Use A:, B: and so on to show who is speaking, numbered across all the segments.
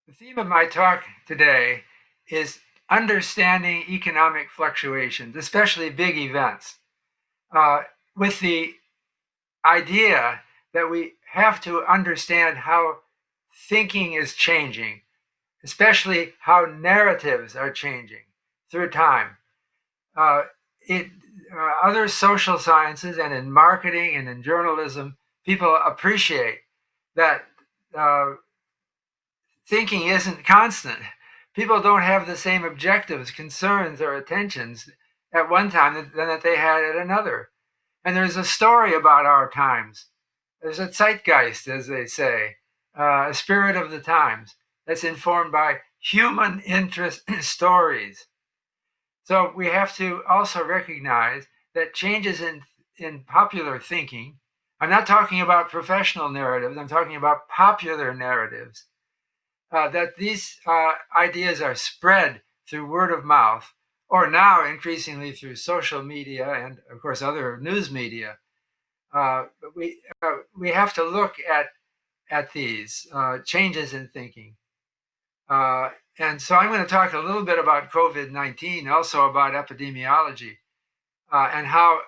A: The theme of my talk today is understanding economic fluctuations, especially big events, with the idea that we have to understand how thinking is changing, especially how narratives are changing through time. In other social sciences and in marketing and in journalism, people appreciate that thinking isn't constant. People don't have the same objectives, concerns, or attentions at one time than that they had at another. And there's a story about our times. There's a zeitgeist, as they say, a spirit of the times that's informed by human interest stories. So we have to also recognize that changes in popular thinking, I'm not talking about professional narratives, I'm talking about popular narratives, that these ideas are spread through word of mouth, or now increasingly through social media and, of course, other news media. We have to look at these changes in thinking. And so I'm going to talk a little bit about COVID-19, also about epidemiology and how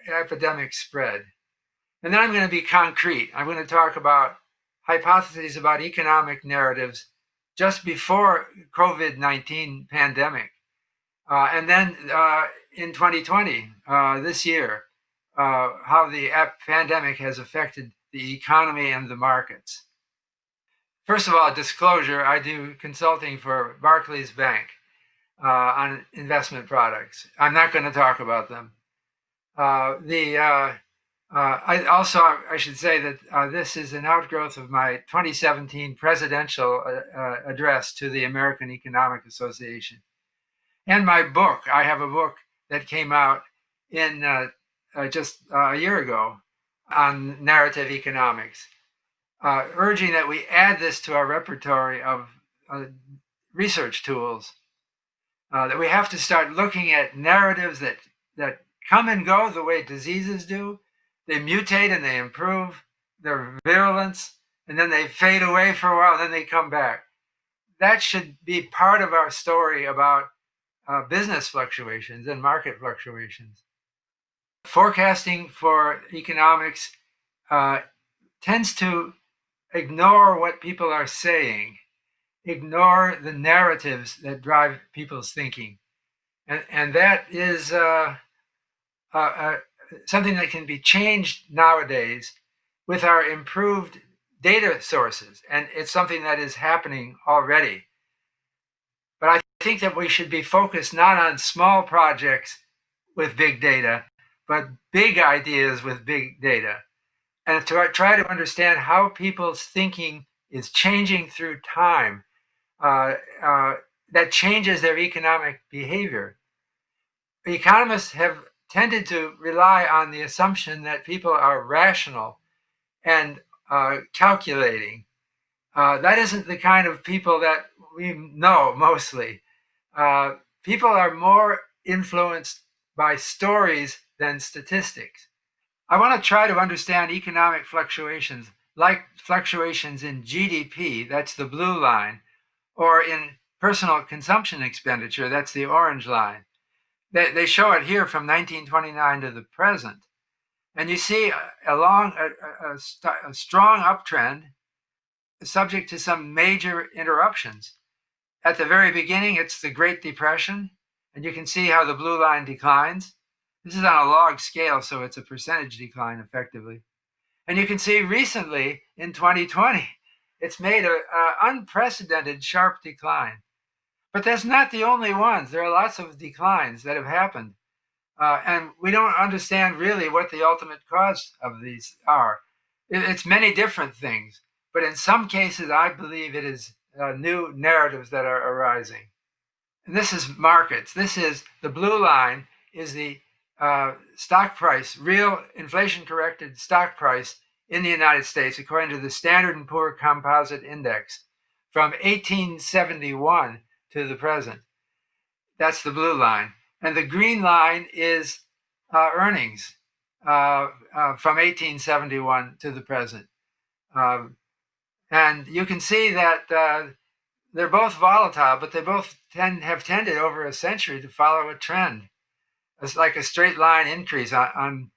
A: epidemics spread. And then I'm going to be concrete. I'm going to talk about hypotheses about economic narratives just before COVID-19 pandemic. And then in 2020, this year, how the pandemic has affected the economy and the markets. First of all, disclosure, I do consulting for Barclays Bank on investment products. I'm not going to talk about them. I should say that this is an outgrowth of my 2017 presidential address to the American Economic Association. And my book, I have a book that came out in just a year ago on narrative economics, urging that we add this to our repertory of research tools, that we have to start looking at narratives that come and go the way diseases do. They mutate and they improve their virulence, and then they fade away for a while, and then they come back. That should be part of our story about business fluctuations and market fluctuations. Forecasting for economics tends to ignore what people are saying, ignore the narratives that drive people's thinking. And that is something that can be changed nowadays with our improved data sources. And it's something that is happening already. But I think that we should be focused not on small projects with big data, but big ideas with big data. And to try to understand how people's thinking is changing through time, that changes their economic behavior. Economists have tended to rely on the assumption that people are rational and calculating. That isn't the kind of people that we know mostly. People are more influenced by stories than statistics. I want to try to understand economic fluctuations, like fluctuations in GDP, that's the blue line, or in personal consumption expenditure, that's the orange line. They show it here from 1929 to the present. And you see along a strong uptrend, subject to some major interruptions. At the very beginning, it's the Great Depression, and you can see how the blue line declines. This is on a log scale, so it's a percentage decline effectively. And you can see recently in 2020, it's made an unprecedented sharp decline. But that's not the only ones. There are lots of declines that have happened. And we don't understand really what the ultimate cause of these are. It's many different things. But in some cases, I believe it is new narratives that are arising. And this is markets. This is the blue line is the stock price, real inflation-corrected stock price in the United States, according to the Standard & Poor Composite Index from 1871 to the present. That's the blue line. And the green line is earnings from 1871 to the present. And you can see that they're both volatile, but they both have tended over a century to follow a trend. It's like a straight line increase on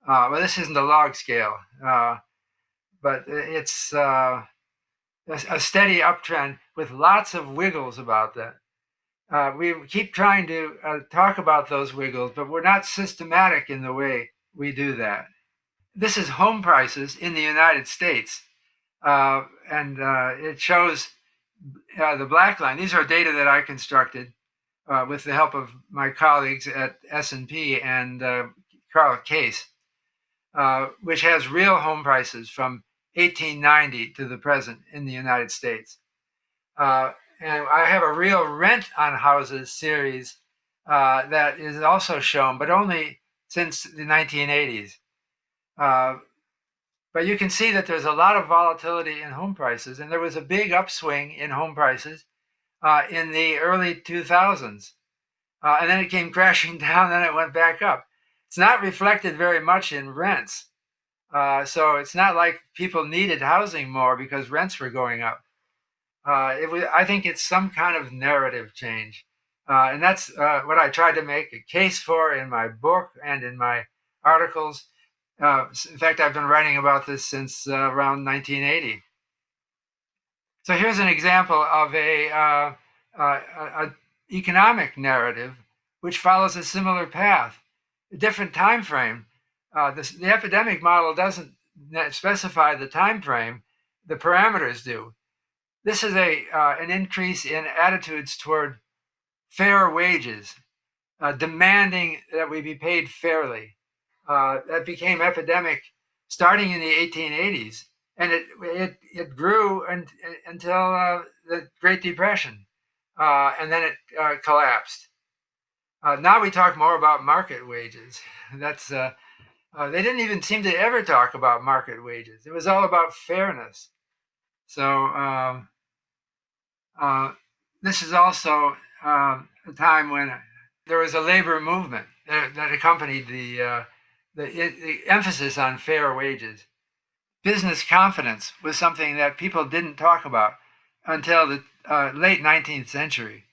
A: well, this isn't a log scale, but it's a steady uptrend with lots of wiggles about that. We keep trying to talk about those wiggles, but we're not systematic in the way we do that. This is home prices in the United States, and it shows the black line. These are data that I constructed with the help of my colleagues at S&P and Carl Case, which has real home prices from 1890 to the present in the United States. And I have a real rent on houses series that is also shown, but only since the 1980s. But you can see that there's a lot of volatility in home prices, and there was a big upswing in home prices in the early 2000s. And then it came crashing down, then it went back up. It's not reflected very much in rents. So it's not like people needed housing more because rents were going up. I think it's some kind of narrative change. And that's what I tried to make a case for in my book and in my articles. In fact, I've been writing about this since around 1980. So here's an example of a economic narrative which follows a similar path, a different time frame. The epidemic model doesn't specify the time frame; the parameters do. This is an increase in attitudes toward fair wages, demanding that we be paid fairly. That became epidemic starting in the 1880s, and it grew until the Great Depression, and then it collapsed. Now we talk more about market wages. That's they didn't even seem to ever talk about market wages. It was all about fairness. So this is also a time when there was a labor movement that accompanied the emphasis on fair wages. Business confidence was something that people didn't talk about until the late 19th century.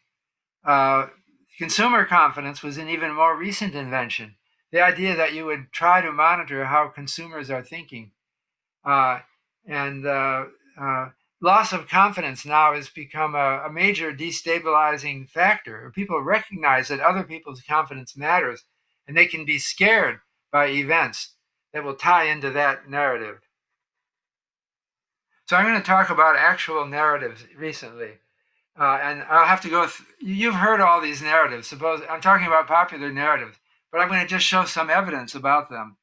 A: Consumer confidence was an even more recent invention. The idea that you would try to monitor how consumers are thinking. And loss of confidence now has become a major destabilizing factor. People recognize that other people's confidence matters, and they can be scared by events that will tie into that narrative. So I'm going to talk about actual narratives recently. And I'll have to go, you've heard all these narratives. Suppose I'm talking about popular narratives, but I'm going to just show some evidence about them.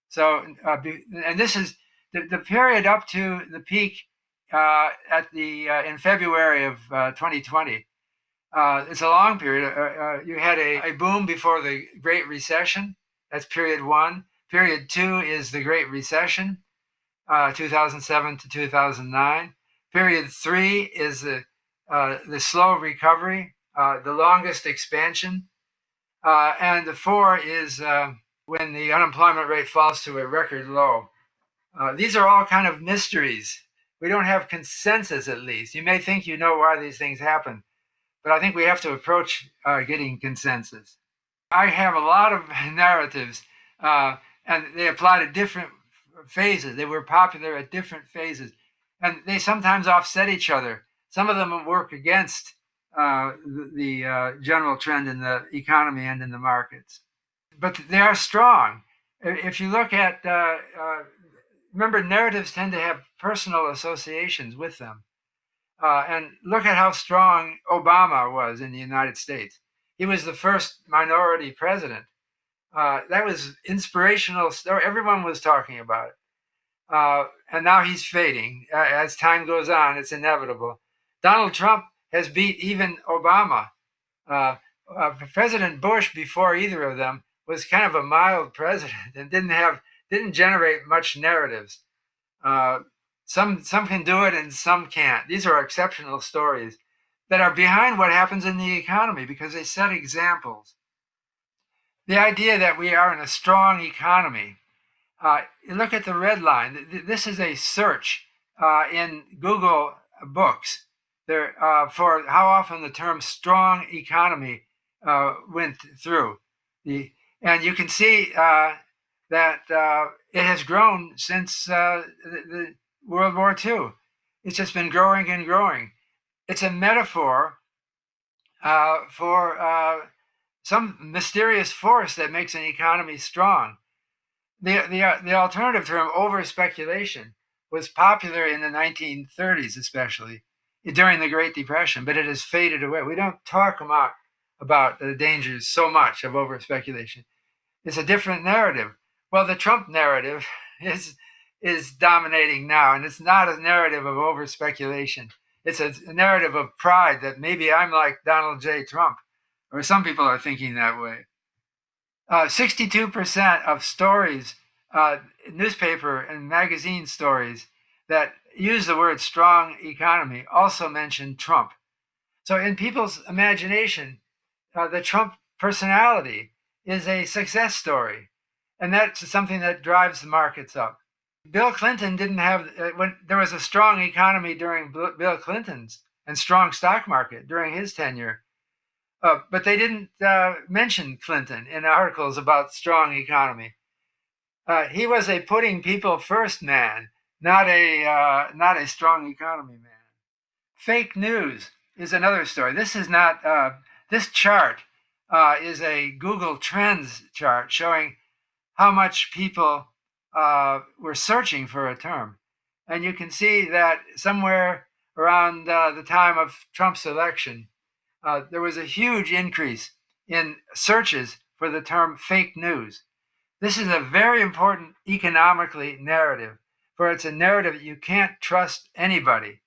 A: So, and this is the period up to the peak in February of 2020. It's a long period. You had a boom before the Great Recession. That's period one. Period two is the Great Recession, 2007 to 2009. Period three is the slow recovery, the longest expansion. And the four is when the unemployment rate falls to a record low. These are all kind of mysteries. We don't have consensus, at least. You may think you know why these things happen, but I think we have to approach getting consensus. I have a lot of narratives, and they apply to different phases. They were popular at different phases, and they sometimes offset each other. Some of them work against the general trend in the economy and in the markets, but they are strong. If you look at, remember, narratives tend to have personal associations with them. And look at how strong Obama was in the United States. He was the first minority president. That was inspirational. Everyone was talking about it. And now he's fading. As time goes on, it's inevitable. Donald Trump has beat even Obama. President Bush, before either of them, was kind of a mild president and didn't generate much narratives. Some can do it and some can't. These are exceptional stories that are behind what happens in the economy because they set examples. The idea that we are in a strong economy. Look at the red line. This is a search in Google Books. for how often the term strong economy went through. And you can see that it has grown since the World War II. It's just been growing and growing. It's a metaphor for some mysterious force that makes an economy strong. The alternative term, overspeculation, was popular in the 1930s, especially during the Great Depression, but it has faded away. We don't talk about the dangers so much of overspeculation. It's a different narrative. Well, the Trump narrative is dominating now, and it's not a narrative of overspeculation. It's a narrative of pride that maybe I'm like Donald J. Trump, or some people are thinking that way. 62% of stories, newspaper and magazine stories that use the word strong economy also mention Trump. So in people's imagination, the Trump personality is a success story. And that's something that drives the markets up. Bill Clinton didn't have, when there was a strong economy during Bill Clinton's and strong stock market during his tenure. But they didn't mention Clinton in articles about strong economy. He was a putting people first man, not a strong economy man. Fake news is another story. This is not. This chart is a Google Trends chart showing how much people were searching for a term, and you can see that somewhere around the time of Trump's election, there was a huge increase in searches for the term fake news. This is a very important economically narrative, for it's a narrative that you can't trust anybody,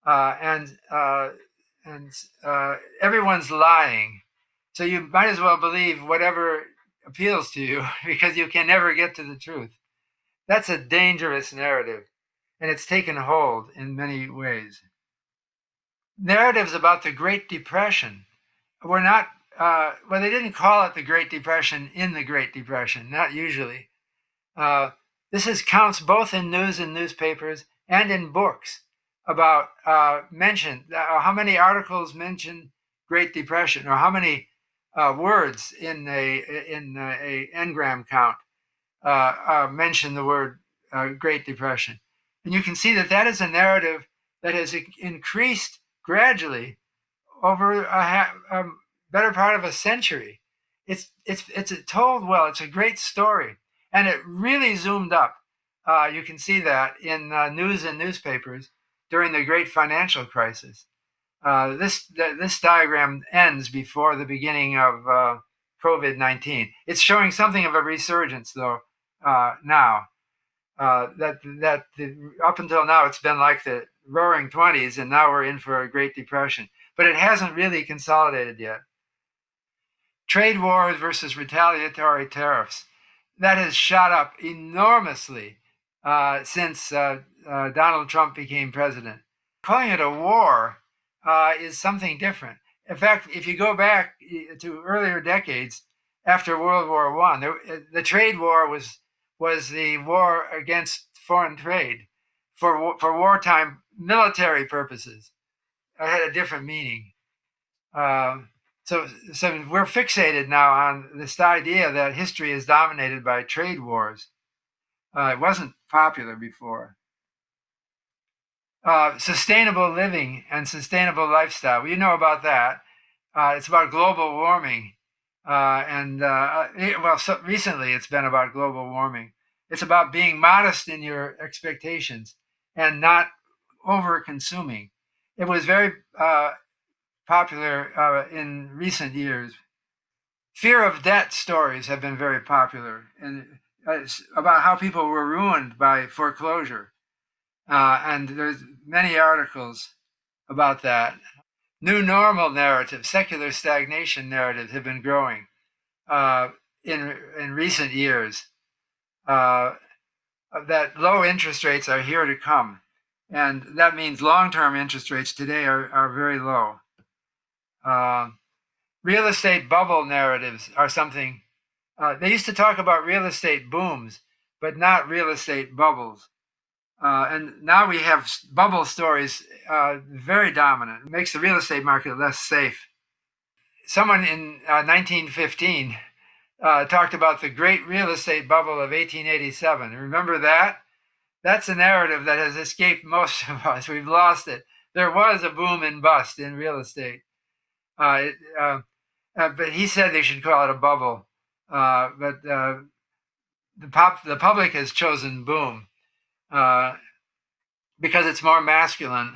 A: and everyone's lying. So you might as well believe whatever appeals to you because you can never get to the truth. That's a dangerous narrative, and it's taken hold in many ways. Narratives about the Great Depression were not, well, they didn't call it the Great Depression in the Great Depression, not usually. This counts both in news and newspapers and in books about how many articles mention Great Depression, or how many words in a Ngram count mention the word Great Depression. And you can see that is a narrative that has increased gradually over a better part of a century. It's told well. It's a great story, and it really zoomed up. You can see that in news and newspapers during the great financial crisis. This diagram ends before the beginning of COVID-19. It's showing something of a resurgence, though, now. Up until now, it's been like the roaring 20s, and now we're in for a Great Depression. But it hasn't really consolidated yet. Trade wars versus retaliatory tariffs. That has shot up enormously since Donald Trump became president. Calling it a war is something different. In fact, if you go back to earlier decades after World War I, the trade war was the war against foreign trade for wartime military purposes. It had a different meaning. So we're fixated now on this idea that history is dominated by trade wars. It wasn't popular before. Sustainable living and sustainable lifestyle. Well, you know about that. It's about global warming. Recently it's been about global warming. It's about being modest in your expectations and not over-consuming. It was very popular in recent years. Fear of debt stories have been very popular, and it's about how people were ruined by foreclosure. And there's many articles about that. New normal narratives, secular stagnation narratives have been growing in recent years. That low interest rates are here to come. And that means long-term interest rates today are very low. Real estate bubble narratives are something. They used to talk about real estate booms, but not real estate bubbles. And now we have bubble stories very dominant. It makes the real estate market less safe. Someone in 1915 talked about the great real estate bubble of 1887. Remember that? That's a narrative that has escaped most of us. We've lost it. There was a boom and bust in real estate. Uh, it, but he said they should call it a bubble. But the public has chosen boom because it's more masculine.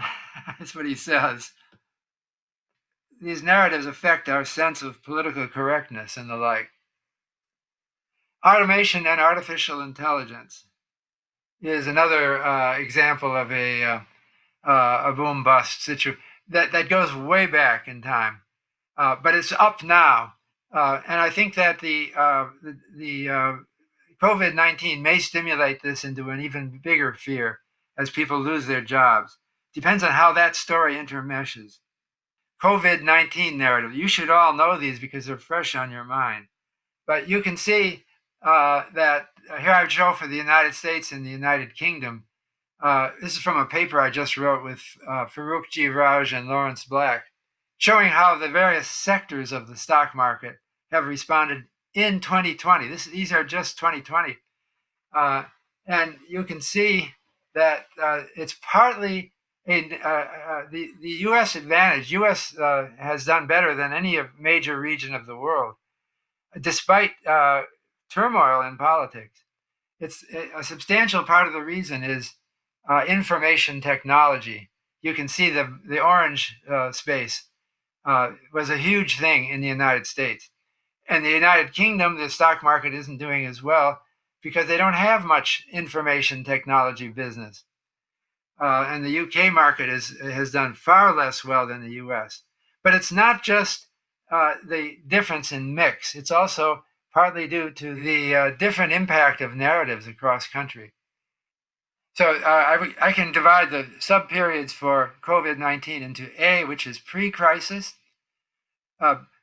A: That's what he says. These narratives affect our sense of political correctness and the like. Automation and artificial intelligence is another example of a boom bust situation that goes way back in time, but it's up now, and I think that the COVID-19 may stimulate this into an even bigger fear as people lose their jobs. Depends on how that story intermeshes. COVID-19 narrative. You should all know these because they're fresh on your mind. But you can see that here I show for the United States and the United Kingdom. This is from a paper I just wrote with Farouk, Jivraj, and Laurence Black, showing how the various sectors of the stock market have responded in 2020. These are just 2020. And you can see that it's partly the U.S. advantage. U.S. Has done better than any major region of the world, despite turmoil in politics. It's a substantial part of the reason is information technology. You can see the orange space was a huge thing in the United States. And the United Kingdom, the stock market isn't doing as well because they don't have much information technology business. And the UK market has done far less well than the US. But it's not just the difference in mix. It's also partly due to the different impact of narratives across country. So I can divide the subperiods for COVID-19 into A, which is pre-crisis,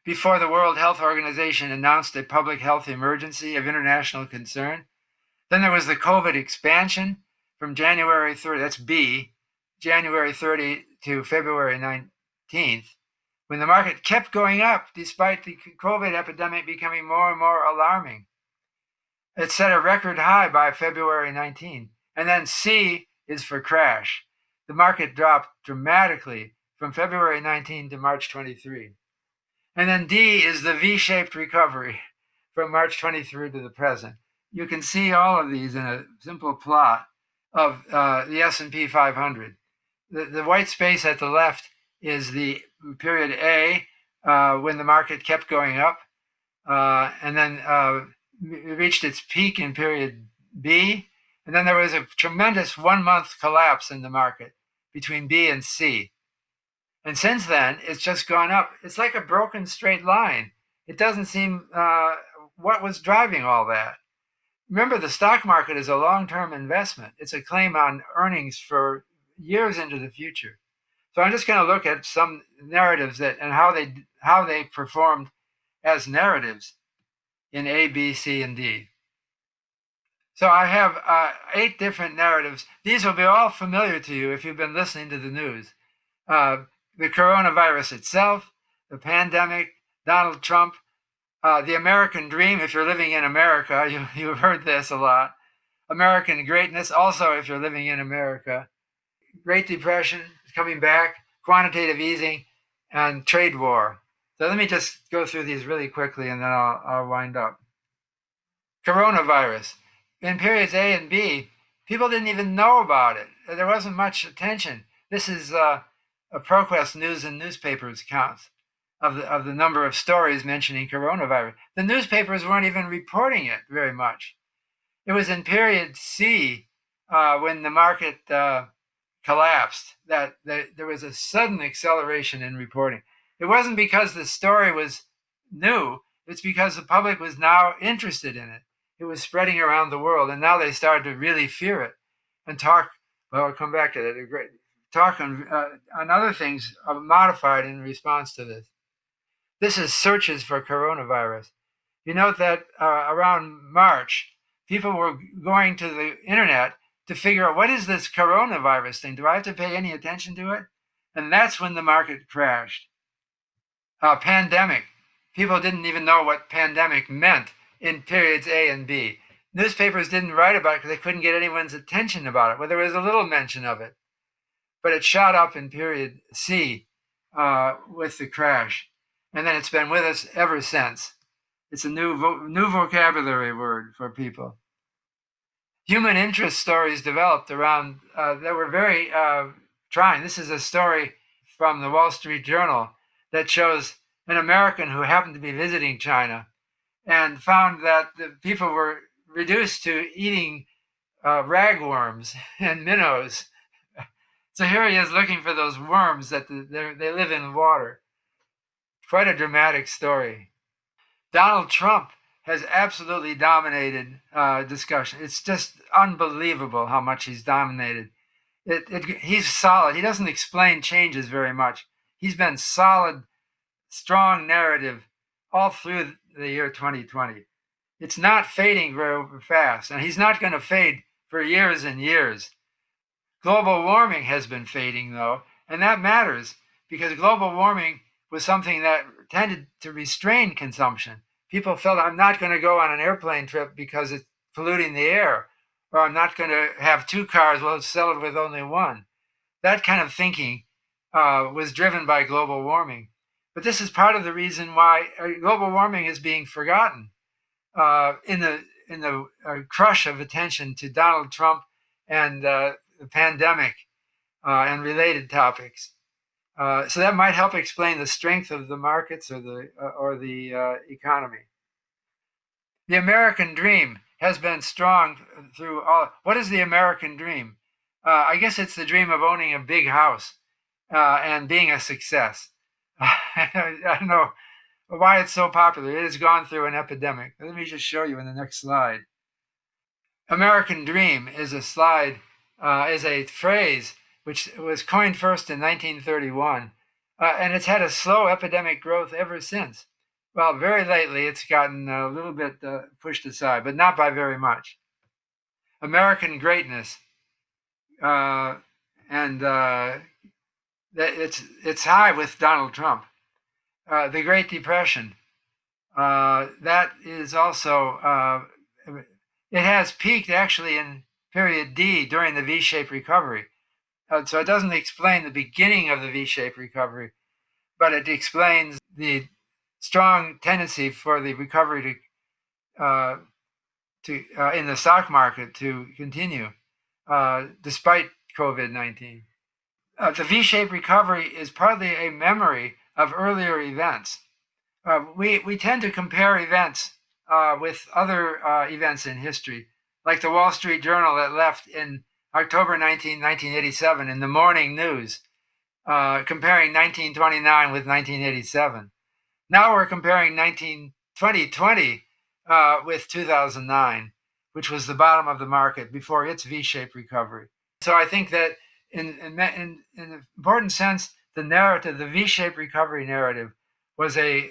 A: before the World Health Organization announced a public health emergency of international concern. Then there was the COVID expansion from January 30, that's B, January 30 to February 19th, when the market kept going up despite the COVID epidemic becoming more and more alarming. It set a record high by February 19. And then C is for crash. The market dropped dramatically from February 19 to March 23. And then D is the V-shaped recovery from March 23 to the present. You can see all of these in a simple plot of the S&P 500. The white space at the left is the period A, when the market kept going up, and then it reached its peak in period B, and then there was a tremendous 1-month collapse in the market between B and C. And since then, it's just gone up. It's like a broken straight line. It doesn't seem what was driving all that. Remember, the stock market is a long-term investment. It's a claim on earnings for years into the future. So I'm just going to look at some narratives and how they performed as narratives in A, B, C, and D. So I have 8 different narratives. These will be all familiar to you if you've been listening to the news. The coronavirus itself, the pandemic, Donald Trump, the American dream, if you're living in America, you've heard this a lot. American greatness, also if you're living in America. Great Depression is coming back, quantitative easing, and trade war. So let me just go through these really quickly and then I'll wind up. Coronavirus. In periods A and B, people didn't even know about it. There wasn't much attention. This is a Proquest news and newspapers counts of the number of stories mentioning coronavirus. The newspapers weren't even reporting it very much. It was in period C, when the market collapsed, that there was a sudden acceleration in reporting. It wasn't because the story was new. It's because the public was now interested in it. It was spreading around the world, and now they started to really fear it and talk. Well, I'll come back to that. Talk on other things modified in response to this. This is searches for coronavirus. You note that around March, people were going to the internet to figure out what is this coronavirus thing? Do I have to pay any attention to it? And that's when the market crashed. Pandemic. People didn't even know what pandemic meant in periods A and B. Newspapers didn't write about it because they couldn't get anyone's attention about it. Well, there was a little mention of it, but it shot up in period C with the crash. And then it's been with us ever since. It's a new vocabulary word for people. Human interest stories developed around that were very trying. This is a story from the Wall Street Journal that shows an American who happened to be visiting China and found that the people were reduced to eating ragworms and minnows. So here he is looking for those worms that they live in water. Quite a dramatic story. Donald Trump has absolutely dominated discussion. It's just unbelievable how much he's dominated. He's solid. He doesn't explain changes very much. He's been solid, strong narrative all through the year 2020. It's not fading very fast, and he's not going to fade for years and years. Global warming has been fading, though, and that matters because global warming was something that tended to restrain consumption. People felt, I'm not going to go on an airplane trip because it's polluting the air, or I'm not going to have two cars, we'll sell it with only one. That kind of thinking was driven by global warming. But this is part of the reason why global warming is being forgotten in the crush of attention to Donald Trump and the pandemic and related topics. So that might help explain the strength of the markets or the economy. The American dream has been strong through all. What is the American dream? I guess it's the dream of owning a big house and being a success. I don't know why it's so popular. It has gone through an epidemic. Let me just show you in the next slide. American dream is a phrase which was coined first in 1931, and it's had a slow epidemic growth ever since. Well, very lately, it's gotten a little bit pushed aside, but not by very much. American greatness, and it's high with Donald Trump. The Great Depression, that is also, it has peaked actually in period D during the V-shaped recovery. So it doesn't explain the beginning of the V-shaped recovery, but it explains the strong tendency for the recovery in the stock market to continue despite COVID-19. The V-shaped recovery is partly a memory of earlier events. We tend to compare events with other events in history, like the Wall Street Journal that left in October 1987 in the morning news, comparing 1929 with 1987. Now we're comparing 2020 with 2009, which was the bottom of the market before its V-shaped recovery. So I think that in an important sense, the narrative, the V-shaped recovery narrative, was a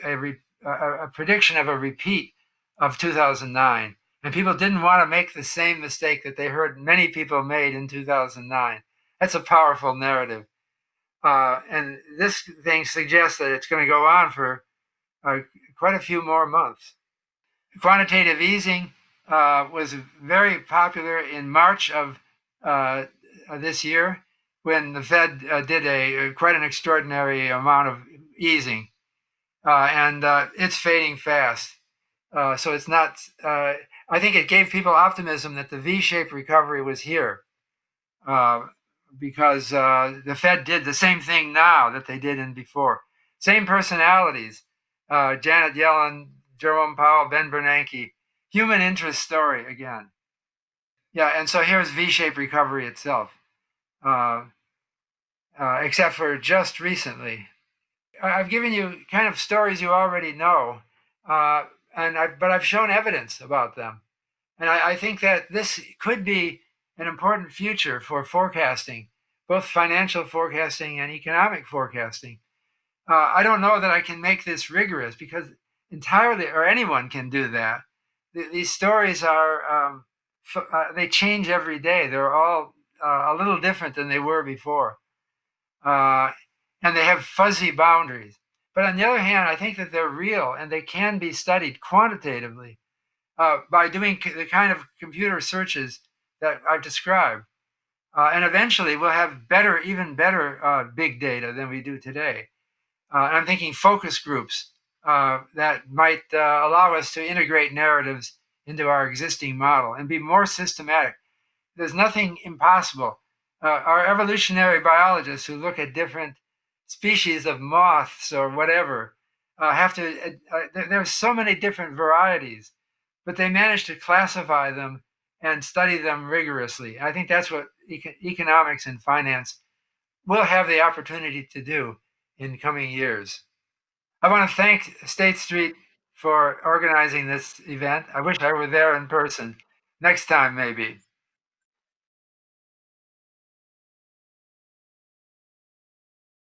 A: prediction of a repeat of 2009. And people didn't want to make the same mistake that they heard many people made in 2009. That's a powerful narrative. And this thing suggests that it's going to go on for quite a few more months. Quantitative easing was very popular in March of this year when the Fed did quite an extraordinary amount of easing. And it's fading fast. So it's not, I think it gave people optimism that the V-shaped recovery was here because the Fed did the same thing now that they did in before. Same personalities, Janet Yellen, Jerome Powell, Ben Bernanke, human interest story again. Yeah, and so here's V-shaped recovery itself, except for just recently. I've given you kind of stories you already know, but I've shown evidence about them. And I think that this could be an important future for forecasting, both financial forecasting and economic forecasting. I don't know that I can make this rigorous because entirely, or anyone can do that. These stories are they change every day. They're all a little different than they were before, uh, and they have fuzzy boundaries. But on the other hand, I think that they're real and they can be studied quantitatively by doing the kind of computer searches that I've described. And eventually we'll have better, even better big data than we do today. And I'm thinking focus groups that might allow us to integrate narratives into our existing model and be more systematic. There's nothing impossible. Our evolutionary biologists who look at different species of moths or whatever have to, there's so many different varieties, but they manage to classify them and study them rigorously. I think that's what economics and finance will have the opportunity to do in coming years. I want to thank State Street for organizing this event. I wish I were there in person next time, maybe.